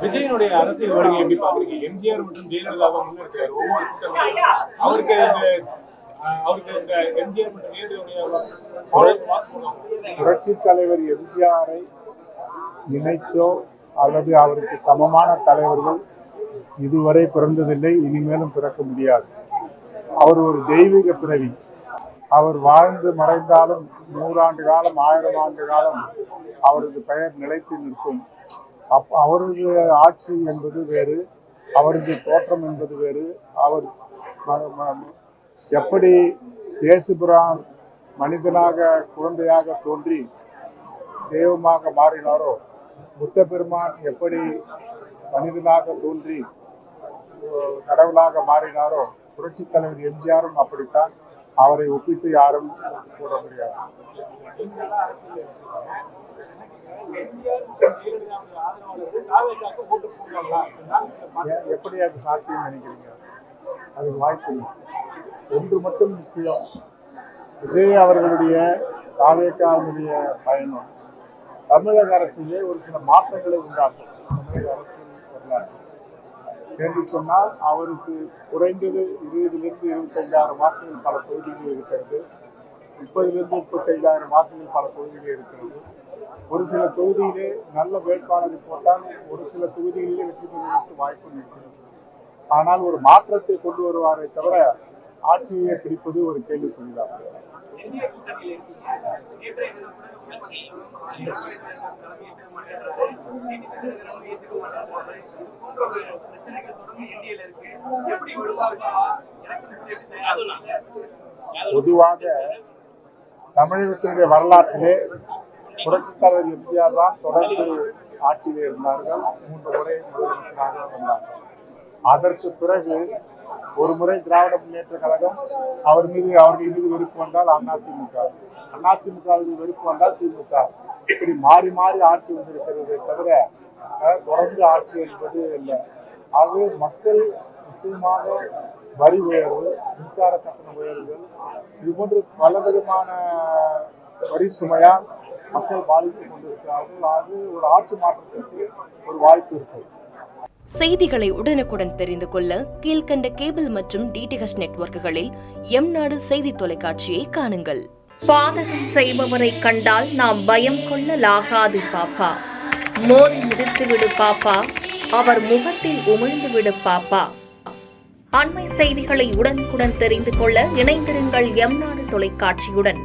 விஜயனுடைய அரசியல் வருகை எப்படி பாக்குறீங்க? எம்ஜிஆர் மற்றும் ஜெயலலிதாவை முன்னெடுக்கிறார் ஒவ்வொரு கூட்டங்களும். அவருக்கு இந்த எம்ஜிஆர் மற்றும் ஜெயலலிதாவுடைய புரட்சி தலைவர் எம்ஜிஆரை இணைத்தோ அல்லது அவருக்கு சமமான தலைவர்கள் இதுவரை பிறந்ததில்லை, இனிமேலும் பிறக்க முடியாது. அவர் ஒரு தெய்வீக பிறவி. அவர் வாழ்ந்து மறைந்தாலும் 100 ஆண்டு காலம் 1000 ஆண்டு காலம் அவரது பெயர் நிலைத்து நிற்கும். அவரது ஆட்சி என்பது வேறு, அவரது தோற்றம் என்பது வேறு. அவர் எப்படி இயேசுபிரான் மனிதனாக குழந்தையாக தோன்றி தெய்வமாக மாறினாரோ, புத்த பெருமான் எப்படி மனிதனாக தோன்றி கடவுளாக மாறினாரோ, புரட்சி தலைவர் எம்ஜிஆரும் அப்படித்தான். அவரை ஒப்பிட்டு யாரும் கூற முடியாது. எப்படி அது சாத்தியம் நினைக்கிறீங்க? அது வாய்ப்பு இல்லை. ஒன்று மட்டும் நிச்சயம், விஜய் அவர்களுடைய தாவேக்காவுடைய பயணம் தமிழக அரசிலே ஒரு சில மாற்றங்களை உண்டாக்கும். தமிழக அரசியல் வரலாற்று என்று சொன்னால், அவருக்கு குறைந்தது 20,000 to 25,000 வாக்குகள் பல தொகுதிகளில் இருக்கிறது. 30,000 to 35,000 வாக்குகள் பல தொகுதிகளில் இருக்கிறது. ஒரு சில தொகுதியிலே நல்ல வேட்பாளரை போட்டால் ஒரு சில தொகுதிகளிலே வெற்றி பெறுவதற்கு வாய்ப்பு இருக்கிறது. ஆனால் ஒரு மாற்றத்தை கொண்டு வருவாரே தவிர ஆட்சியை பிடிப்பது ஒரு கேள்விக்குறிதான். பொதுவாக தமிழகத்தினுடைய வரலாற்றிலே புரட்சித் தலைவர் எம்ஜிஆர் தான் தொடர்ந்து ஆட்சியிலே இருந்தார்கள். 3 முறை முதலமைச்சராக வந்தார்கள். அதற்கு பிறகு ஒரு முறை திராவிட முன்னேற்ற கழகம் அவர்கள் மீது வெறுப்பு வந்தால் அதிமுக வெறுப்பு வந்தால் திமுக, இப்படி மாறி மாறி ஆட்சி வந்திருக்கிறதை தவிர தொடர்ந்து ஆட்சி என்பது இல்லை. ஆகவே மக்கள் நிச்சயமாக வரி உயர்வு, மின்சார கட்டண உயர்வுகள், இது போன்று பலவிதமான வரி சுமையால் மக்கள் பாதித்துக் கொண்டிருக்கிறார்கள். ஆகவே ஒரு ஆட்சி மாற்றத்திற்கு ஒரு வாய்ப்பு இருக்கிறது. செய்திகளை உடனுக்குடன் தெரிந்து கொள்ள கீழ்கண்ட கேபிள் மற்றும் டிடிஎச் நெட்வொர்க்குகளில் எம்நாடு செய்தி தொலைக்காட்சியை காணுங்கள். பாதகம் செய்பவரை கண்டால் நாம் பயம் கொள்ளலாகாது பாப்பா. மோதி மிதித்து விடு பாப்பா, அவர் முகத்தில் உமிழ்ந்து விடு பாப்பா. அண்மை செய்திகளை உடனுக்குடன் தெரிந்து கொள்ள இணைந்திருங்கள் எம்நாடு தொலைக்காட்சியுடன்.